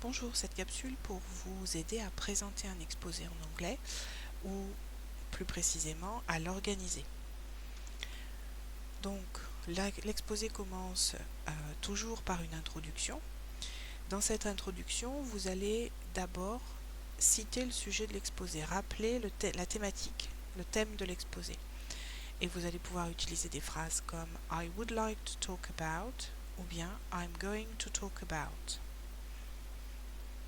Bonjour, cette capsule pour vous aider à présenter un exposé en anglais ou plus précisément à l'organiser. Donc l'exposé commence toujours par une introduction. Dans cette introduction, vous allez d'abord citer le sujet de l'exposé, rappeler la thématique, le thème de l'exposé. Et vous allez pouvoir utiliser des phrases comme I would like to talk about ou bien I'm going to talk about.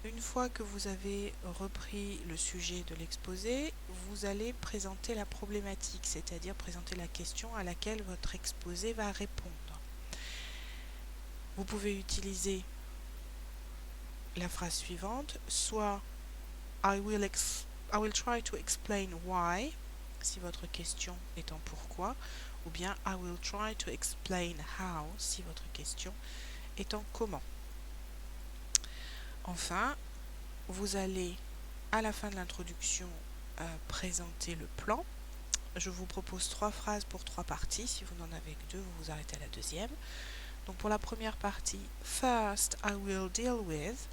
Une fois que vous avez repris le sujet de l'exposé, vous allez présenter la problématique, c'est-à-dire présenter la question à laquelle votre exposé va répondre. Vous pouvez utiliser la phrase suivante, soit I will try to explain why, si votre question est en pourquoi, ou bien I will try to explain how, si votre question est en comment. Enfin, vous allez, à la fin de l'introduction, présenter le plan. Je vous propose 3 phrases pour 3 parties. Si vous n'en avez que 2, vous vous arrêtez à la deuxième. Donc pour la première partie, First, I will deal with.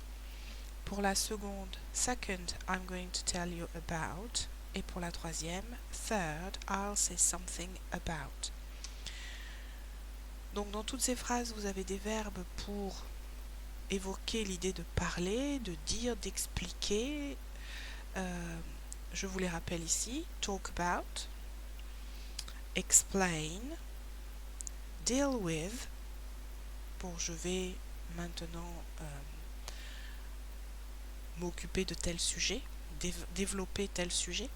Pour la seconde, Second, I'm going to tell you about. Et pour la troisième, Third, I'll say something about. Donc dans toutes ces phrases, vous avez des verbes pour évoquer l'idée de parler, de dire, d'expliquer. Je vous les rappelle ici. Talk about, explain, deal with, pour je vais maintenant m'occuper de tel sujet, développer tel sujet,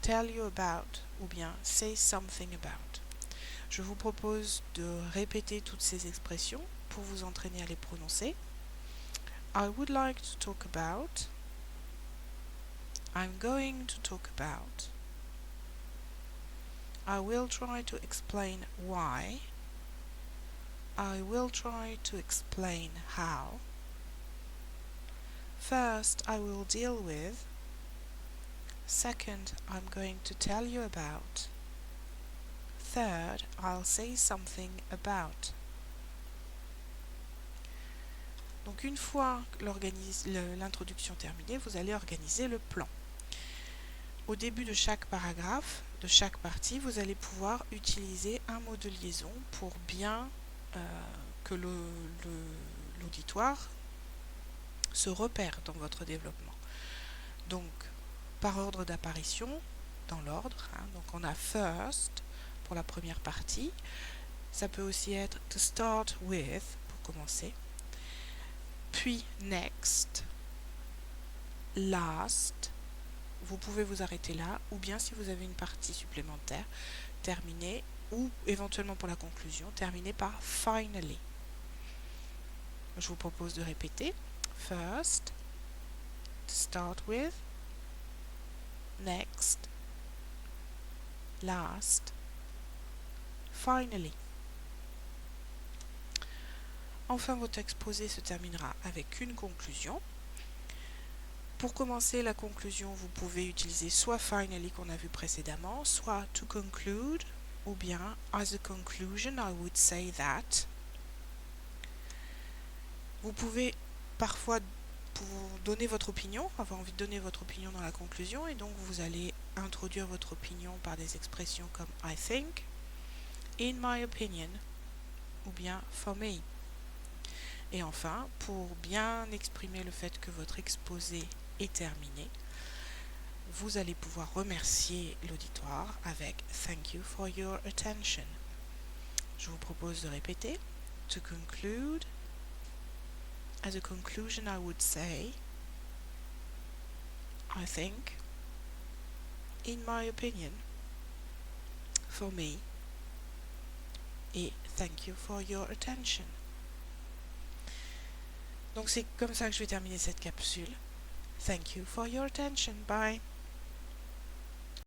tell you about, ou bien say something about. Je vous propose de répéter toutes ces expressions pour vous entraîner à les prononcer. I would like to talk about, I'm going to talk about, I will try to explain why, I will try to explain how, first I will deal with, second I'm going to tell you about, third I'll say something about. Donc une fois l'introduction terminée, vous allez organiser le plan. Au début de chaque paragraphe, de chaque partie, vous allez pouvoir utiliser un mot de liaison pour bien que l'auditoire se repère dans votre développement. Donc, par ordre d'apparition, dans l'ordre, donc on a first pour la première partie. Ça peut aussi être to start with, pour commencer. Puis next, last, vous pouvez vous arrêter là, ou bien si vous avez une partie supplémentaire, terminer, ou éventuellement pour la conclusion, terminer par finally. Je vous propose de répéter. First, to start with, next, last, finally. Enfin, votre exposé se terminera avec une conclusion. Pour commencer la conclusion, vous pouvez utiliser soit finally qu'on a vu précédemment, soit to conclude, ou bien as a conclusion, I would say that. Vous pouvez parfois donner votre opinion, avoir envie de donner votre opinion dans la conclusion, et donc vous allez introduire votre opinion par des expressions comme I think, in my opinion, ou bien for me. Et enfin, pour bien exprimer le fait que votre exposé est terminé, vous allez pouvoir remercier l'auditoire avec Thank you for your attention. Je vous propose de répéter. To conclude, as a conclusion I would say, I think, in my opinion, for me, et thank you for your attention. Donc c'est comme ça que je vais terminer cette capsule. Thank you for your attention. Bye.